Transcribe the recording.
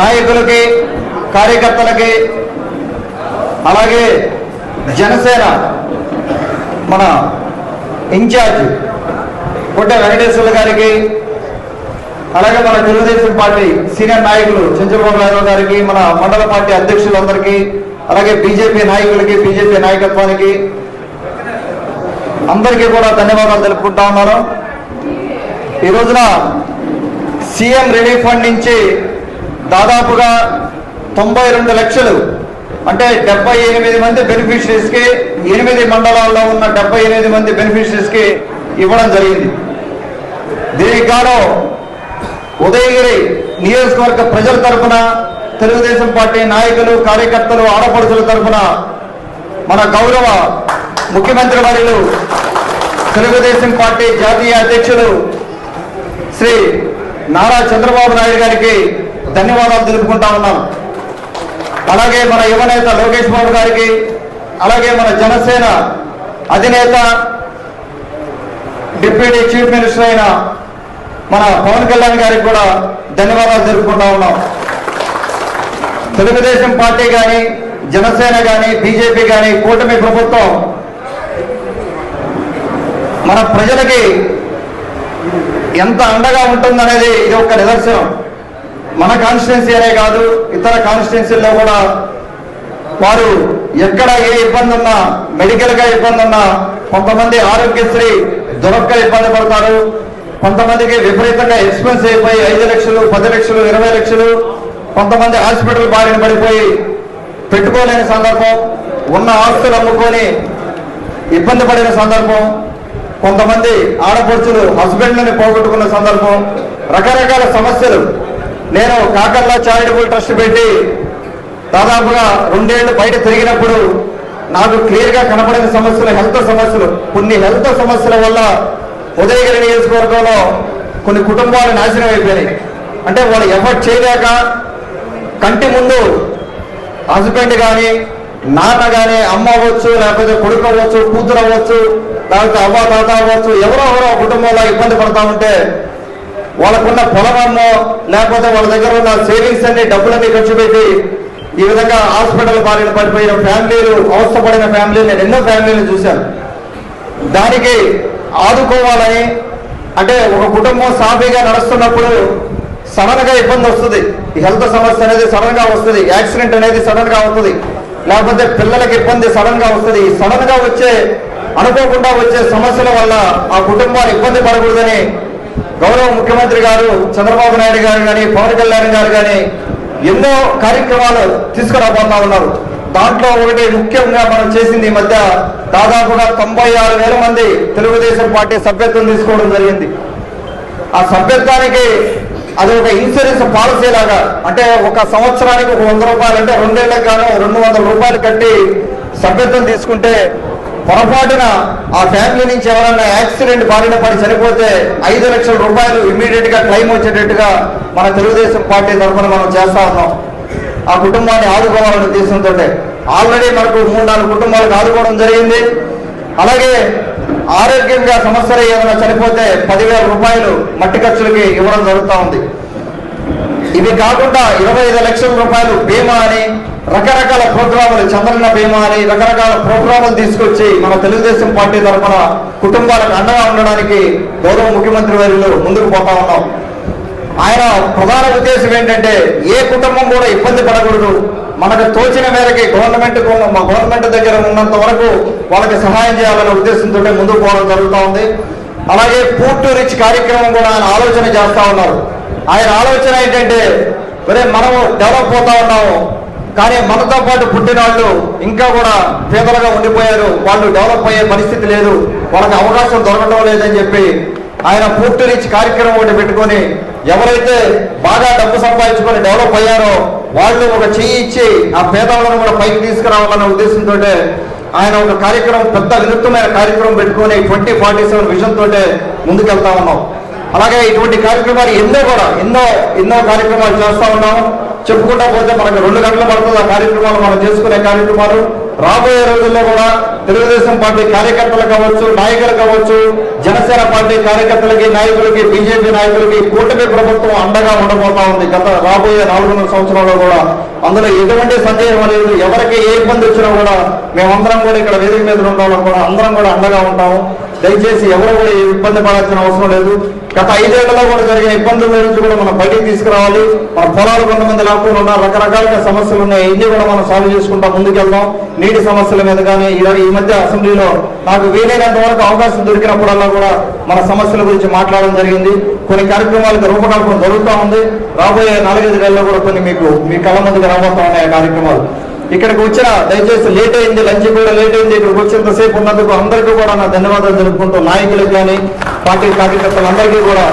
నాయకులకి, కార్యకర్తలకి, అలాగే జనసేన మన ఇన్ఛార్జ్ కొట్టే వెంకటేశ్వర్ల గారికి, అలాగే మన తెలుగుదేశం పార్టీ సీనియర్ నాయకులు చంద్రబాబు నాయుడు గారికి, మన మండల పార్టీ అధ్యక్షులందరికీ, అలాగే బీజేపీ నాయకులకి, బీజేపీ నాయకత్వానికి అందరికీ కూడా ధన్యవాదాలు తెలుపుకుంటా ఉన్నాను. ఈ రోజున సీఎం రిలీఫ్ ఫండ్ నుంచి దాదాపుగా 92 లక్షలు అంటే 78 మంది బెనిఫిషరీస్కి, 8 మండలాల్లో ఉన్న 78 మంది బెనిఫిషరీస్కి ఇవ్వడం జరిగింది. దీనికి గాను ఉదయగిరి నియోజకవర్గ ప్రజల తరఫున, తెలుగుదేశం పార్టీ నాయకులు, కార్యకర్తలు, ఆడపడుచుల తరఫున మన గౌరవ ముఖ్యమంత్రి వర్యులు, తెలుగుదేశం పార్టీ జాతీయ అధ్యక్షులు శ్రీ నారా చంద్రబాబు నాయుడు గారికి ధన్యవాదాలు తెలుపుకుంటా ఉన్నాం. అలాగే మన యువనేత లోకేష్ బాబు గారికి, అలాగే మన జనసేన అధినేత డిప్యూటీ చీఫ్ మినిస్టర్ అయిన మన పవన్ కళ్యాణ్ గారికి కూడా ధన్యవాదాలు తెలుపుకుంటా ఉన్నాం. తెలుగుదేశం పార్టీ కానీ, జనసేన కానీ, బీజేపీ కానీ, కూటమి ప్రభుత్వం మన ప్రజలకి ఎంత అండగా ఉంటుందనేది ఇది ఒక నిదర్శనం. మన కాన్స్టిట్యున్సీ అనే కాదు, ఇతర కాన్స్టిట్యున్సీల్లో కూడా వారు ఎక్కడ ఏ ఇబ్బంది ఉన్నా, మెడికల్గా ఇబ్బంది ఉన్నా, కొంతమంది ఆరోగ్యశ్రీ దొరక్క ఇబ్బంది పడతారు, కొంతమందికి విపరీతంగా ఎక్స్పెన్స్ అయిపోయి 5 లక్షలు, 10 లక్షలు, 20 లక్షలు, కొంతమంది హాస్పిటల్ బారిన పడిపోయి పెట్టుకోలేని సందర్భం, ఉన్న ఆస్తులు అమ్ముకొని ఇబ్బంది పడిన సందర్భం, కొంతమంది ఆడపడుచులు హస్బెండ్లని పోగొట్టుకున్న సందర్భం, రకరకాల సమస్యలు. నేను కాకర్లా చారిటబుల్ ట్రస్ట్ పెట్టి దాదాపుగా 2 ఏళ్లు బయట తిరిగినప్పుడు నాకు క్లియర్గా కనపడిన సమస్యలు హెల్త్ సమస్యలు. కొన్ని హెల్త్ సమస్యల వల్ల ఉదయగిరి నియోజకవర్గంలో కొన్ని కుటుంబాలు నాశనం అయిపోయినాయి. అంటే వాళ్ళు ఎఫర్ట్ చేయలేక కంటి ముందు హస్బెండ్ కానీ, నాన్న కానీ, అమ్మ అవ్వచ్చు, లేకపోతే కొడుకు అవ్వచ్చు, కూతురు అవ్వచ్చు, లేకపోతే అవ్వ తాత అవ్వచ్చు, ఎవరో కుటుంబంలో ఇబ్బంది పడతా ఉంటే వాళ్ళకున్న పొలమమ్మో లేకపోతే వాళ్ళ దగ్గర ఉన్న సేవింగ్స్ అన్ని డబ్బులన్నీ ఖర్చు పెట్టి ఈ విధంగా హాస్పిటల్ బారిన పడిపోయిన ఫ్యామిలీలు, అవస్థపడిన ఫ్యామిలీలు నేను ఎన్నో ఫ్యామిలీలు చూశాను. దానికి ఆదుకోవాలని, అంటే ఒక కుటుంబం సాఫీగా నడుస్తున్నప్పుడు సడన్ గా ఇబ్బంది వస్తుంది. ఈ హెల్త్ సమస్య అనేది సడన్ గా వస్తుంది, యాక్సిడెంట్ అనేది సడన్ గా వస్తుంది, లేకపోతే పిల్లలకి ఇబ్బంది సడన్ గా వస్తుంది. సడన్ గా వచ్చే, అనుకోకుండా వచ్చే సమస్యల వల్ల ఆ కుటుంబాలు ఇబ్బంది పడకూడదని గౌరవ ముఖ్యమంత్రి గారు చంద్రబాబు నాయుడు గారు కానీ, పవన్ కళ్యాణ్ గారు కానీ ఎన్నో కార్యక్రమాలు తీసుకురాబోతా ఉన్నారు. దాంట్లో ఒకటి ముఖ్యంగా మనం చేసింది ఈ మధ్య దాదాపుగా 96,000 మంది తెలుగుదేశం పార్టీ సభ్యత్వం తీసుకోవడం జరిగింది. ఆ సభ్యత్వానికి అది ఒక ఇన్సూరెన్స్ పాలసీ లాగా, అంటే ఒక సంవత్సరానికి ఒక 100 రూపాయలు, అంటే 2 ఏళ్లకు గాను 200 రూపాయలు కట్టి సభ్యత్వం తీసుకుంటే పొరపాటున ఆ ఫ్యామిలీ నుంచి ఎవరైనా యాక్సిడెంట్ బారిన పడి చనిపోతే 5 లక్షల రూపాయలు ఇమ్మీడియట్ గా క్లెయిమ్ వచ్చేటట్టుగా మన తెలుగుదేశం పార్టీ తరఫున మనం చేస్తా ఉన్నాం. ఆ కుటుంబాన్ని ఆదుకోవాలనే ఉద్దేశంతో ఆల్రెడీ మనకు 3-4 కుటుంబాలకు ఆదుకోవడం జరిగింది. అలాగే ఆరోగ్యంగా సమస్యలు ఏమైనా చనిపోతే 10,000 రూపాయలు మట్టి ఖర్చులకి ఇవ్వడం జరుగుతూ ఉంది. ఇవి కాకుండా 25 లక్షల రూపాయలు బీమా అని, రకరకాల ప్రోగ్రాములు, చంద్రన్న బీమా అని రకరకాల ప్రోగ్రాములు తీసుకొచ్చి మన తెలుగుదేశం పార్టీ తరఫున కుటుంబాలకు అండగా ఉండడానికి గౌరవ ముఖ్యమంత్రి వర్యులు ముందుకు పోతా ఉన్నాం. ఆయన ప్రధాన ఉద్దేశం ఏంటంటే ఏ కుటుంబం కూడా ఇబ్బంది పడకూడదు, మనకు తోచిన మేరకి గవర్నమెంట్ దగ్గర ఉన్నంత వరకు వాళ్ళకి సహాయం చేయాలనే ఉద్దేశంతో ముందుకు పోవడం జరుగుతూ ఉంది. అలాగే పూర్ టు రిచ్ కార్యక్రమం కూడా ఆయన ఆలోచన చేస్తూ ఉన్నారు. ఆయన ఆలోచన ఏంటంటే, మనము డెవలప్ అవుతా ఉన్నాము, కానీ మనతో పాటు పుట్టిన వాళ్ళు ఇంకా కూడా పేదలుగా ఉండిపోయారు, వాళ్ళు డెవలప్ అయ్యే పరిస్థితి లేదు, వాళ్ళకి అవకాశం దొరకడం లేదని చెప్పి ఆయన పూర్ టు రిచ్ కార్యక్రమం ఒకటి పెట్టుకొని ఎవరైతే బాగా డబ్బు సంపాదించుకొని డెవలప్ అయ్యారో వాళ్ళు ఒక చెయ్యి ఇచ్చి ఆ పేదలను కూడా పైకి తీసుకురావాలన్న ఉద్దేశంతో ఆయన ఒక కార్యక్రమం, పెద్ద వినూత్నమైన కార్యక్రమం పెట్టుకొని 2047 విజన్ తోటే ముందుకెళ్తా ఉన్నాం. అలాగే ఇటువంటి కార్యక్రమాలు ఎన్నో కార్యక్రమాలు చేస్తా ఉన్నాం. చెప్పుకుంటా పోతే మనకు 2 గంటలు పడుతుంది ఆ కార్యక్రమాలు మనం చేసుకునే కార్యక్రమాలు. రాబోయే రోజుల్లో కూడా తెలుగుదేశం పార్టీ కార్యకర్తలు కావచ్చు, నాయకులు కావచ్చు, జనసేన పార్టీ కార్యకర్తలకి, నాయకులకి, బీజేపీ నాయకులకి కూటమి ప్రభుత్వం అండగా ఉండబోతా ఉంది గత రాబోయే 4 సంవత్సరాల్లో కూడా. అందులో ఎటువంటి సందేహం లేదు. ఎవరికి ఏ ఇబ్బంది వచ్చినా కూడా మేమందరం కూడా ఇక్కడ వేదిక మీద ఉండడం కూడా అందరం కూడా అండగా ఉంటాము. దయచేసి ఎవరు కూడా ఇబ్బంది పడాల్సిన అవసరం లేదు. గత 5 ఏళ్లలో కూడా జరిగిన ఇబ్బందుల నుంచి కూడా మనం బయటికి తీసుకురావాలి. మన పొలాలు కొంతమంది లాక్కుని ఉన్నారు, రకరకాలుగా సమస్యలు ఉన్నాయి, ఇన్ని కూడా మనం సాల్వ్ చేసుకుంటా ముందుకెళ్దాం. నీటి సమస్యల మీద కానీ ఈ మధ్య అసెంబ్లీలో నాకు వీలైనంత వరకు అవకాశం దొరికినప్పుడల్లా కూడా మన సమస్యల గురించి మాట్లాడడం జరిగింది. కొన్ని కార్యక్రమాలకు రూపకల్పన జరుగుతూ ఉంది. రాబోయే 4-5 నెలల్లో కూడా కొన్ని మీ కళ్ళ ముందుకు రాబోతా ఉన్నాయి ఆ కార్యక్రమాలు. ఇక్కడికి వచ్చిన దయచేసి లేట్ అయింది, లంచ్ కూడా లేట్ అయింది, ఇక్కడికి వచ్చేంతసేపు ఉన్నందుకు అందరికీ కూడా నా ధన్యవాదాలు తెలుపుకుంటూ నాయకులకు కానీ పార్టీ కార్యకర్తలందరికీ కూడా